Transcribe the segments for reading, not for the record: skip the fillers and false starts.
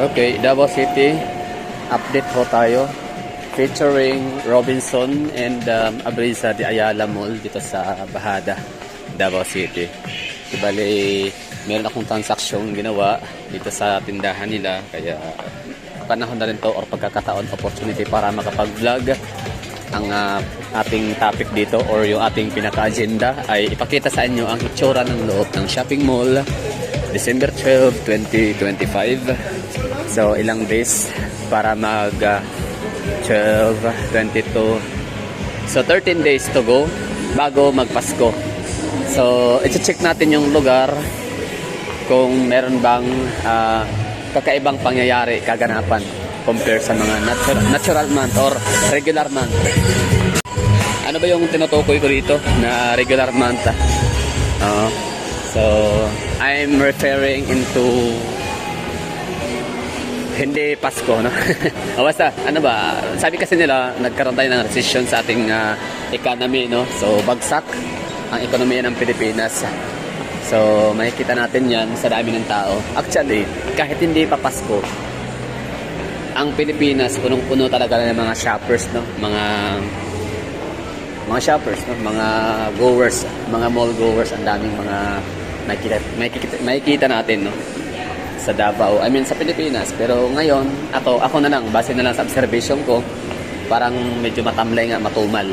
Okay, Davao City, update po tayo. Featuring Robinson and Abrisa de Ayala Mall dito sa Bahada, Davao City. Bali, meron akong transaksyon ginawa dito sa tindahan nila. Kaya panahon na rin to or pagkakataon, opportunity para makapag-vlog. Ang ating topic dito or yung ating pinaka-agenda ay ipakita sa inyo ang itsura ng loob ng shopping mall December 12, 2025. So ilang days para mag 12, 22. So 13 days to go bago magpasko. So i-check natin yung lugar kung meron bang kakaibang pangyayari, kaganapan compare sa mga natural month or regular month. Ano ba yung tinutukoy ko dito na regular month? So I'm referring into hindi Pasko, no? Basta, ano ba, sabi kasi nila, nagkaroon tayo ng recession sa ating economy, no? So, bagsak ang ekonomiya ng Pilipinas. So, makikita natin yan sa dami ng tao. Actually, kahit hindi pa Pasko, ang Pilipinas, punong-puno talaga ng mga shoppers, no? Mga shoppers, no? Mga goers, mga mall goers, ang daming mga makikita natin, no? Sa Davao, I mean sa Pilipinas. Pero ngayon, ako na lang, base na lang sa observation ko, parang medyo matamlay nga, matumal.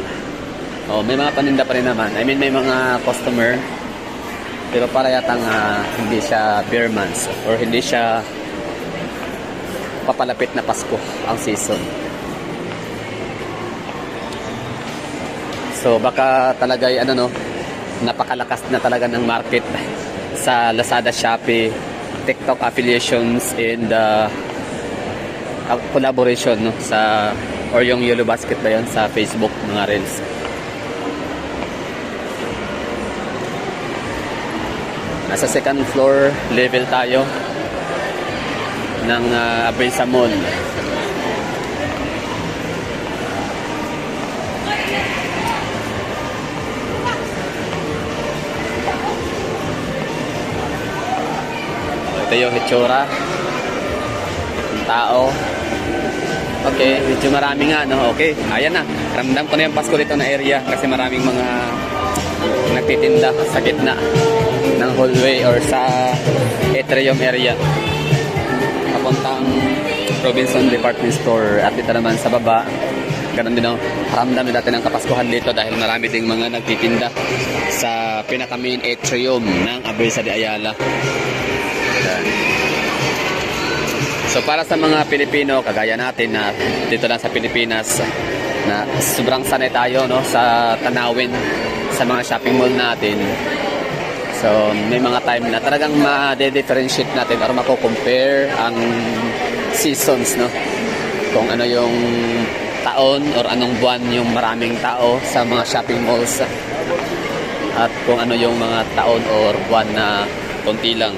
May mga paninda pa rin naman. I mean, may mga customer, pero para yatang hindi siya bare months or hindi siya papalapit na Pasko ang season. So baka talaga napakalakas na talaga ng market sa Lazada, Shopee, TikTok affiliations and collaboration, no, sa or yung Yellow Basket ba yun sa Facebook, mga reels. Nasa second floor level tayo ng Abrisa Mall. Ito yung hitsura ng tao. Okay, medyo marami nga, no? Okay, ayan na, ramdam ko na yung Pasko dito na area kasi maraming mga nagtitinda sa gitna ng hallway or sa atrium area papuntang Robinson Department Store. At dito naman sa baba, ganun din, no? Ramdam natin ang kapaskuhan dito dahil marami ding mga nagtitinda sa pinaka main atrium ng Abrisa de Ayala. So para sa mga Pilipino kagaya natin na dito lang sa Pilipinas, na sobrang sanay tayo, no, sa tanawin sa mga shopping mall natin. So may mga time na talagang ma-differentiate natin or mako-compare ang seasons, no, kung ano yung taon or anong buwan yung maraming tao sa mga shopping malls at kung ano yung mga taon or buwan na konti lang.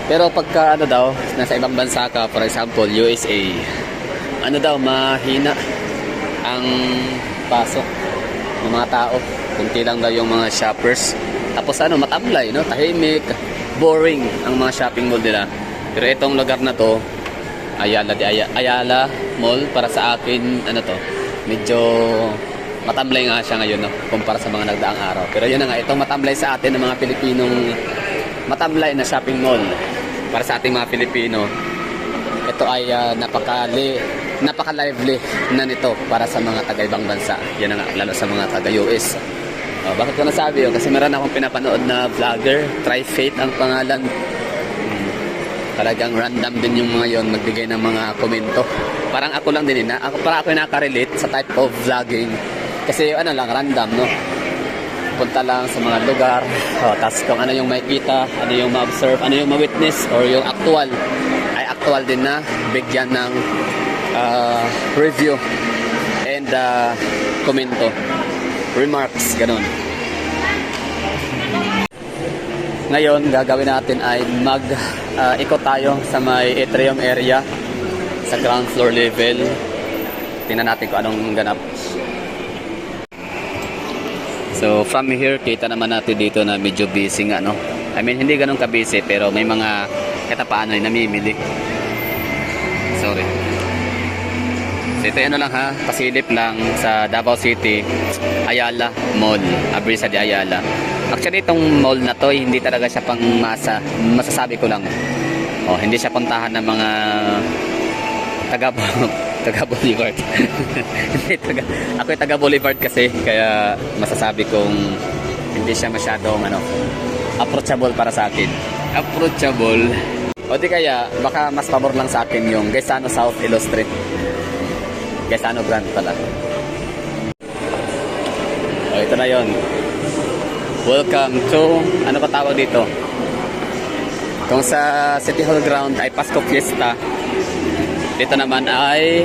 Pero pagka nasa ibang bansa ka, for example, USA, mahina ang pasok ng mga tao. Kunti lang daw yung mga shoppers. Tapos matamlay, no? Tahimik, boring ang mga shopping mall nila. Pero itong lugar na to, Ayala Mall, para sa akin, medyo matamlay nga siya ngayon, no? Kumpara sa mga nagdaang araw. Pero yun na nga, itong matamlay sa atin ng mga Pilipinong matamlay na shopping mall. Para sa ating mga Pilipino, ito ay napaka-lively na nito para sa mga taga-ibang bansa. Yan nga, lalo sa mga taga-US. Bakit ko nasabi yun? Kasi meron akong pinapanood na vlogger, Tri-Faith ang pangalan. Talagang random din yung mga yon, magbigay ng mga komento. Parang ako lang din, para ako nakarelate sa type of vlogging. Kasi random, no? Punta lang sa mga lugar, tapos kung ano yung makikita, ano yung ma-observe, ano yung ma-witness, or yung actual din na bigyan ng review and komento, remarks, ganun. Ngayon, gagawin natin ay ikot tayo sa may atrium area sa ground floor level. Tingnan natin kung anong ganap. So from here, kita naman natin dito na medyo busy nga, no? I mean, hindi ganun kabisi, pero may mga kahit paano ay namimili. Sorry. So ito ano lang ha, pasilip lang sa Davao City, Ayala Mall, Abrisa de Ayala. Actually itong mall na to, hindi talaga siya pang masa, masasabi ko lang. Oh, hindi siya puntahan ng mga taga Boulevard. Hindi ako yung taga Boulevard kasi, kaya masasabi kong hindi siya masyadong approachable para sa akin. Approachable. O di kaya baka mas pabor lang sa akin yung Gaisano South Ilo Street. Gaisano Grand pala. O ito na yon. Welcome to, ano ba tawag dito? Kung sa City Hall Ground ay Pasko Fiesta, dito naman ay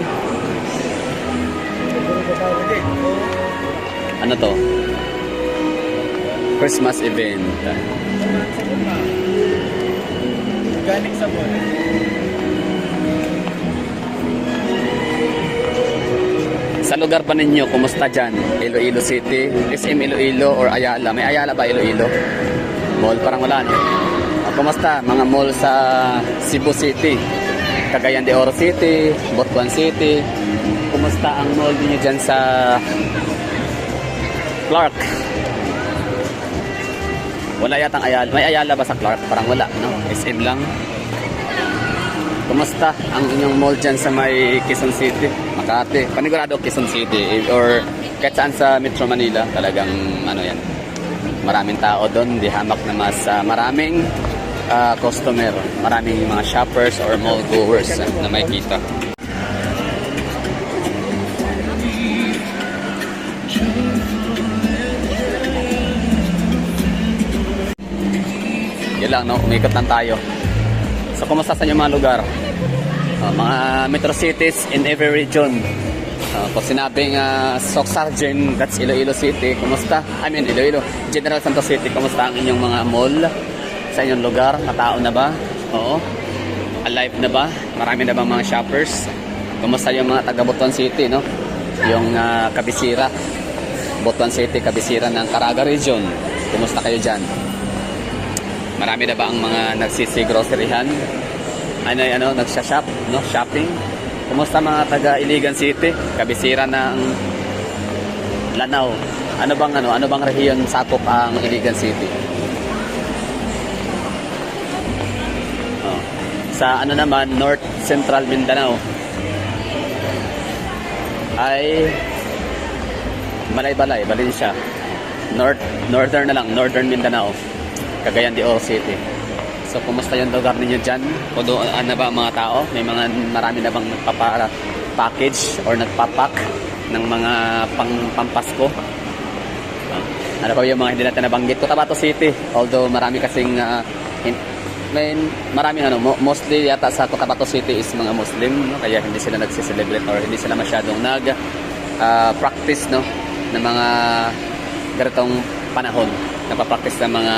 ano to? Christmas event. Galing sa mall. Sa lugar pa ninyo, kumusta dyan? Iloilo City, SM Iloilo or Ayala? May Ayala ba Iloilo? Mall parang wala. Kumusta mga mall sa Cebu City? Cagayan de Oro City, Butuan City. Kumusta ang mall niyo dyan sa Clark? Wala yatang Ayala. May Ayala ba sa Clark? Parang wala, no? SM lang. Kumusta ang inyong mall dyan sa may Quezon City? Makati. Panigurado Quezon City or kahit saan sa Metro Manila. Talagang yan. Maraming tao doon. Di hamak na mas maraming customer. Maraming mga shoppers or mall goers na may kita. Yan lang, no? Umikot lang tayo. So, kumusta sa inyo mga lugar? Mga metro cities in every region. Pag sinabing Soxargen, that's Iloilo City, kumusta? I mean, Iloilo. General Santos City, kumusta ang inyong mga mall? Sa inyong lugar, matao na ba? Oo. Alive na ba? Marami na ba mga shoppers? Kumusta yung mga taga Butuan City, no? Yung Kabisira. Butuan City, Kabisira ng Caraga Region. Kumusta kayo dyan? Marami na ba ang mga nagsisi-groceryhan? Nagsha-shop, no? Shopping? Kumusta mga taga Iligan City? Kabisira ng Lanao. Ano bang rehiyon sakop ang Iligan City? Sa naman, North Central Mindanao ay Balay, Valencia. Northern na lang, Northern Mindanao. Cagayan de Oro City. So, kumusta yung lugar ninyo dyan? O doon na ba ang mga tao? Marami na bang nagpapa-package or nagpapack ng mga pampasko? Ano pa yung mga hindi natin nabanggit? Cotabato City. Although marami kasing mostly yata sa Cotabato City is mga Muslim, no? Kaya hindi sila nagsiselebrate or hindi sila masyadong practice, no, ng mga ganitong panahon. Napapractice ng mga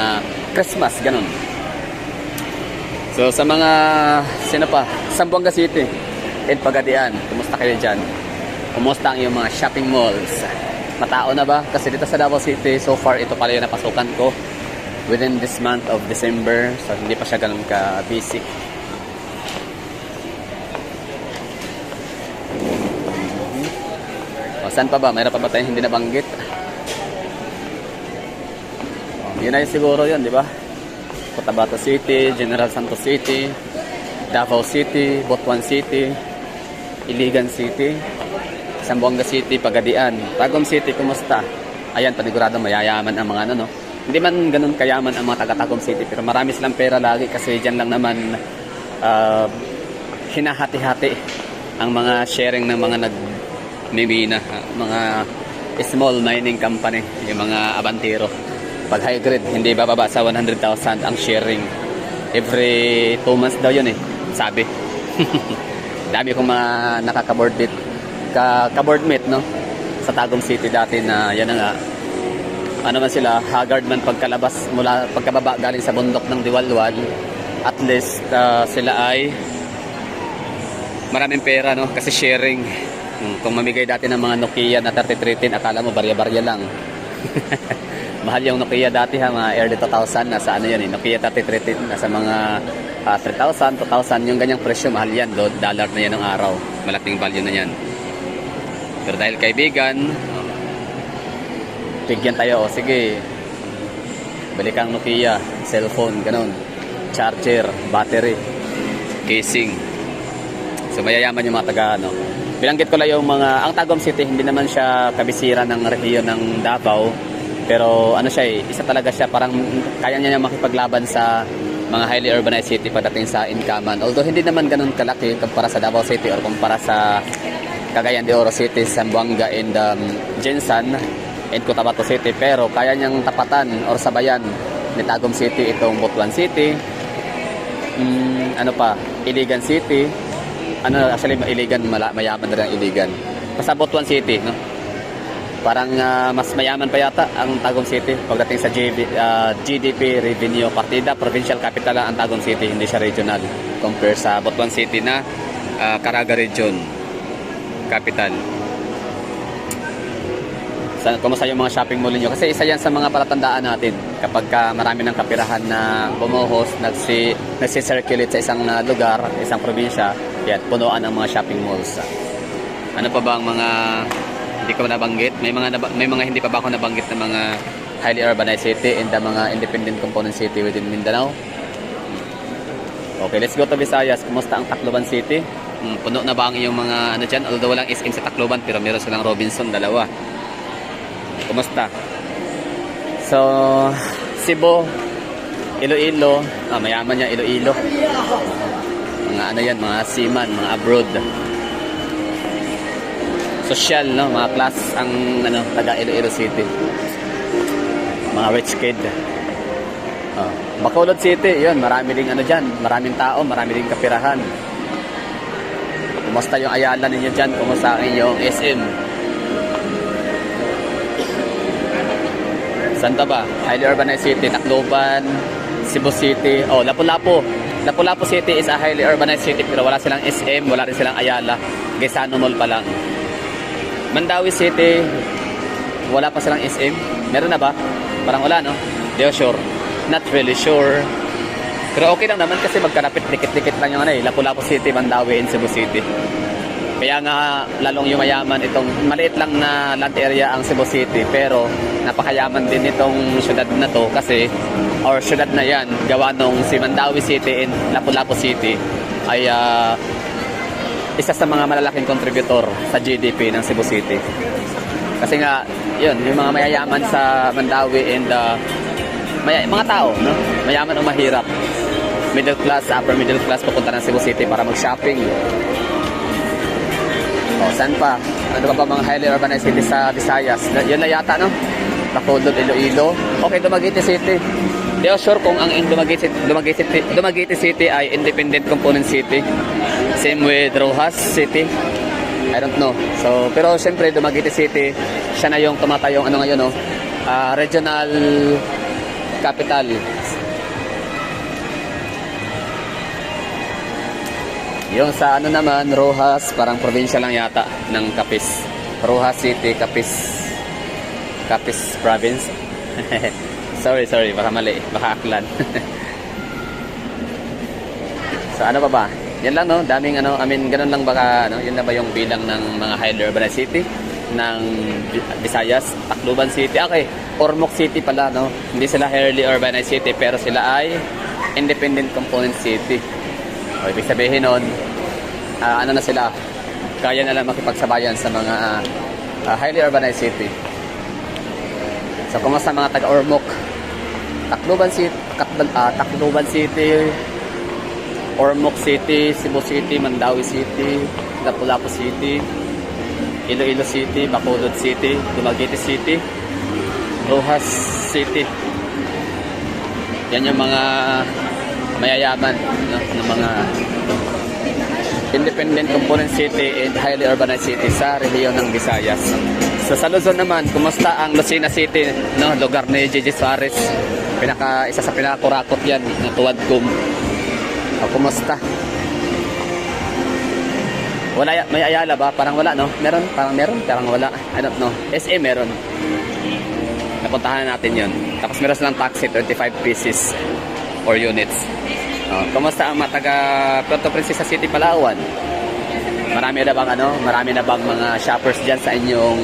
Christmas, ganun. So, sa mga Zamboanga City and Pagadian, kumusta kayo dyan? Kumusta ang iyong mga shopping malls? Matao na ba? Kasi dito sa Davao City, so far, ito pala yung napasukan ko within this month of December. So, hindi pa siya ganun ka-busy. O, saan pa ba? Mayroon pa ba tayong hindi nabanggit? Yun ay siguro yun, di ba? Cotabato City, General Santos City, Davao City, Butuan City, Iligan City, Zamboanga City, Pagadian. Tagum City, kumusta? Ayan, panigurado mayayaman ang mga no? Hindi man ganun kayaman ang mga taga-Tagum City, pero marami silang pera lagi kasi dyan lang naman hinahati-hati ang mga sharing ng mga nagmimina, mga small mining company, yung mga abantero. Pag high grade, hindi bababa sa 100,000 ang sharing. Every 2 months daw yun sabi. Dami kong mga nakaka-board mate, no? Sa Tagum City dati na yan na nga. Man sila, haggard man pagkababa galing sa bundok ng Diwalwal. At least sila ay maraming pera, no? Kasi sharing. Kung mamigay dati ng mga Nokia na 3310, akala mo barya-barya lang. Mahal yung Nokia dati ha, mga early 2000, nasa ano yan eh, Nokia 3310, nasa mga 3,000, 2,000, yung ganyang presyo, mahal yan, dollar na yan ng araw. Malaking value na yan. Pero dahil kaibigan, bigyan tayo, o sige, balik ang Nokia, cellphone, ganun, charger, battery, casing. So mayayaman yung mga taga ano. Binanggit ko lang yung mga, ang Tagum City hindi naman siya kabisira ng rehiyon ng Davao, pero ano siya eh, isa talaga siya, parang kaya niya makipaglaban sa mga highly urbanized city pagdating sa income. Although hindi naman ganun kalaki kumpara sa Davao City or kumpara sa Cagayan de Oro City, Zamboanga and Jensan and Cotabato City, pero kaya niyang tapatan or sabayan ni Tagum City itong Butuan City, ano pa, Iligan City, ano actually Iligan, mayaman na rin ang Iligan. Basta Butuan City, no? Parang mas mayaman pa yata ang Tagum City pagdating sa GDP revenue partida. Provincial capital lang ang Tagum City, hindi siya regional compare sa Butuan City na Caraga Region capital. Kumusta yung mga shopping mall niyo? Kasi isa yan sa mga palatandaan natin kapag marami ng kapirahan na bumuhos, nagsi-circulate sa isang lugar, isang probinsya, yan, punuan ang mga shopping malls. Ano pa ba ang mga hindi ko nabanggit? May mga hindi pa ba ako nabanggit na mga highly urbanized city and the mga independent component city within Mindanao? Okay, let's go to Visayas. Kumusta ang Tacloban City? Puno na ba ang iyong mga ano dyan? Although walang SM sa Tacloban, pero meron silang Robinson, dalawa. Kumusta? So, Cebu, Iloilo, mayaman yan, Iloilo. Mga ano yan, mga seaman, mga abroad. Social, no? Mga class ang ano, taga Iloilo City. Mga rich kid. Bacolod City, yun, marami ding ano dyan, maraming tao, marami ding kapirahan. Kumusta yung Ayala ninyo dyan? Kumusta ang inyong SM? Santa ba? Highly urbanized city, Tacloban, Cebu City, Lapu-Lapu. Lapu-Lapu City is a highly urbanized city pero wala silang SM, wala rin silang Ayala. Gaisano Mall pa lang. Mandawi City, wala pa silang SM. Meron na ba? Parang wala, no? Di sure. Not really sure. Pero okay lang naman kasi magkarapit, dikit-dikit lang yung ano eh. Lapu-Lapu City, Mandawi, and Cebu City. Kaya nga lalong yumayaman itong maliit lang na land area ang Cebu City, pero napakayaman din itong syudad na to kasi or syudad na yan gawa nung si Mandawi City and Lapu-Lapu City ay isa sa mga malalaking contributor sa GDP ng Cebu City. Kasi nga yun, yung mga mayayaman sa Mandawi and mga tao, no? Mayaman o mahirap, middle class, upper middle class, pupunta ng Cebu City para mag-shopping. Saan pa? Ano pa mga highly urbanized city sa Visayas? Yun na yata, no? Bacolod, Iloilo. Okay, Dumaguete City. Di ako sure kung ang Dumaguete City ay independent component city. Same with Rojas City. I don't know. So, pero siyempre Dumaguete City, siya na yung tumatayong ano ngayon, no? Regional capital. Yung sa ano naman, Rojas, parang probinsya lang yata ng Capiz. Rojas City, Capiz Province. sorry, baka mali, baka Aklan. So ano pa ba? Yan lang, no? Daming ano, ganun lang baka, no? Yun na ba yung bilang ng mga highly urbanized city ng Visayas? Tacloban City, okay. Ormoc City pala, no? Hindi sila highly urbanized city, pero sila ay independent component city. O, ibig sabihin nun, ano na sila, kaya na lang makipagsabayan sa mga highly urbanized city. So, kumusta mga taga-Ormoc? Tacloban City, Ormoc City, Cebu City, Mandawi City, Lapu-Lapu City, Iloilo City, Bacolod City, Dumaguete City, Rojas City. Yan yung mga mayayaman, no, ng mga independent component city and highly urbanized city sa rehiyon ng Visayas. So sa Luzon naman, kumusta ang Lucena City, no, lugar ni Gigi Suarez, isa sa pinakakurakot yan ng Tuwadcom. Kumusta? Wala, may Ayala ba? Parang wala, no? Meron, parang wala. I don't know. SM meron. Napuntahan natin yun. Tapos meron silang taxi, 25 pieces or units. Kumusta ang mga taga Puerto Princesa City, Palawan? Marami na bang marami na bang mga shoppers diyan sa inyong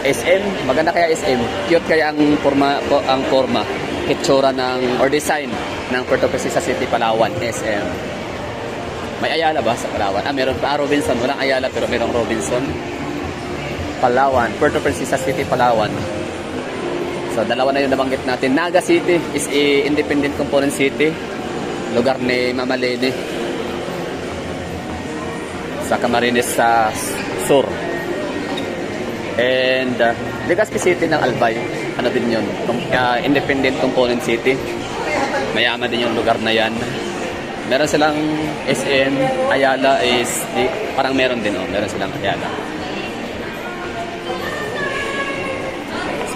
SM? Maganda kaya SM? Cute kaya ang forma, hitsura ng or design ng Puerto Princesa City, Palawan, SM. May Ayala ba sa Palawan? Meron pa Robinson, walang Ayala pero merong Robinson. Palawan, Puerto Princesa City, Palawan. So dalawa na yung nabanggit natin. Naga City is a independent component city. Lugar ni Mama Lady sa Camarines sa Sur. And Legazpi City ng Albay, ano din yun, independent component city. Mayaman din yung lugar na yan. Meron silang SM. Ayala is parang meron din, meron silang Ayala.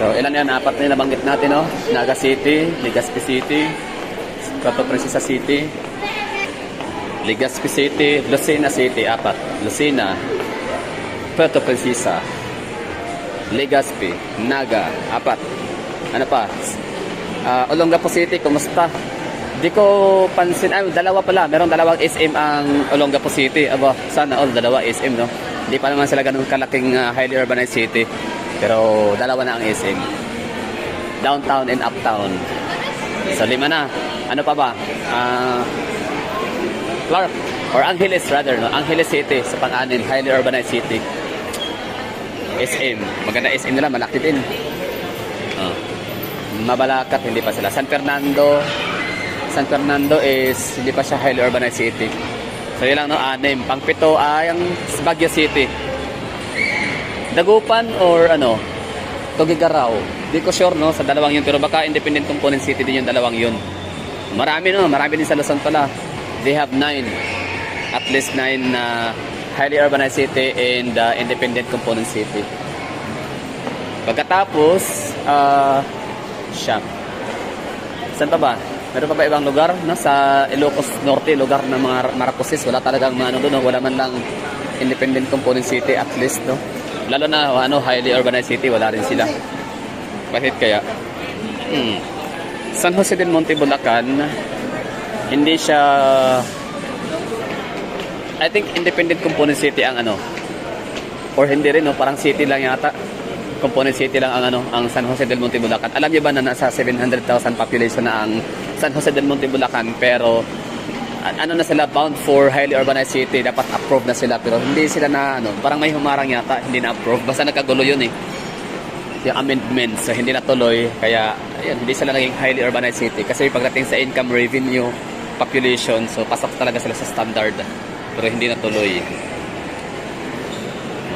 So ilan yan, 4 na nabanggit natin, Naga City, Legazpi City, Puerto Princesa City, Legazpi City, Lucena City, 4. Lucena, Puerto Princesa, Legazpi, Naga, 4. Ano pa? Olongapo City, kumusta? Di ko pansin, dalawa pala. Merong dalawang SM ang Olongapo City. Sana all dalawa SM, no? Di pa naman sila ganun kalaking highly urbanized city. Pero dalawa na ang SM. Downtown and uptown. So 5 na. Ano pa ba? Clark or Angeles rather, no? Angeles City sa pang-anin, highly urbanized city. SM. Maganda SM nila, malaki din. Mabalakat, hindi pa sila. San Fernando is hindi pa siya highly urbanized city. So yun lang, 6. Pang-7 ay ang Baguio City. Dagupan or Tugigaraw. Di ko sure, no, sa dalawang yun, pero baka independent component city din yung dalawang yun. Marami din sa Luzon pala. They have 9. At least 9 highly urbanized city and independent component city. Pagkatapos, shop. Saan pa ba? Meron pa ba ibang lugar? No? Sa Ilocos Norte, lugar ng mga Maracosis, wala talagang doon, wala man lang independent component city at least, no? Lalo na highly urbanized city, wala rin sila. Bakit kaya? San Jose del Monte, Bulacan, hindi siya, I think independent component city ang or hindi rin, parang city lang yata. Component city lang ang San Jose del Monte, Bulacan. Alam niyo ba na nasa 700,000 population na ang San Jose del Monte, Bulacan, pero na sila, bound for highly urbanized city, dapat approve na sila, pero hindi sila na parang may humarang yata, hindi na approve, basta nagkagulo yun yung amendments, so hindi natuloy, kaya ayun, hindi sila naging highly urbanized city kasi pagdating sa income revenue population, so pasok talaga sila sa standard, pero hindi natuloy.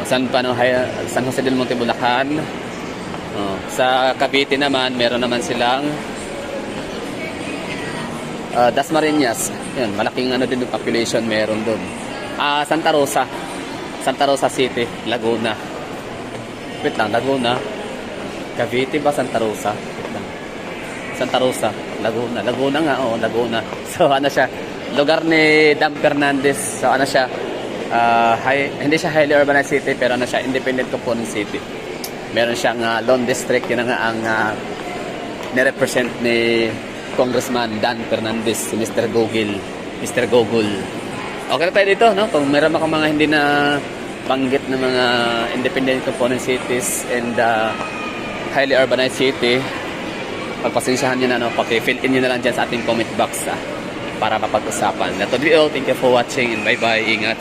San Jose del Monte, Bulacan. Sa Cavite naman, meron naman silang Dasmariñas. Yan, malaking din yung population meron doon. Santa Rosa City, Laguna. Wait lang, Laguna. Cavite ba Santa Rosa? Santa Rosa, Laguna. Laguna nga, Laguna. So siya? Lugar ni Dam Fernandez. So siya? Hindi siya highly urbanized city, pero siya, independent component city. Meron siyang Lone District, yun nga ang nirepresent ni Congressman Dan Fernandez, si Mr. Gogol. Okay na tayo dito, no? Kung meron akong mga hindi na banggit na mga independent component cities and highly urbanized city, pagpasensyahan nyo na, paki-fill in nyo na lang dyan sa ating comment box para mapag-usapan. That's all. Thank you for watching and bye-bye. Ingat.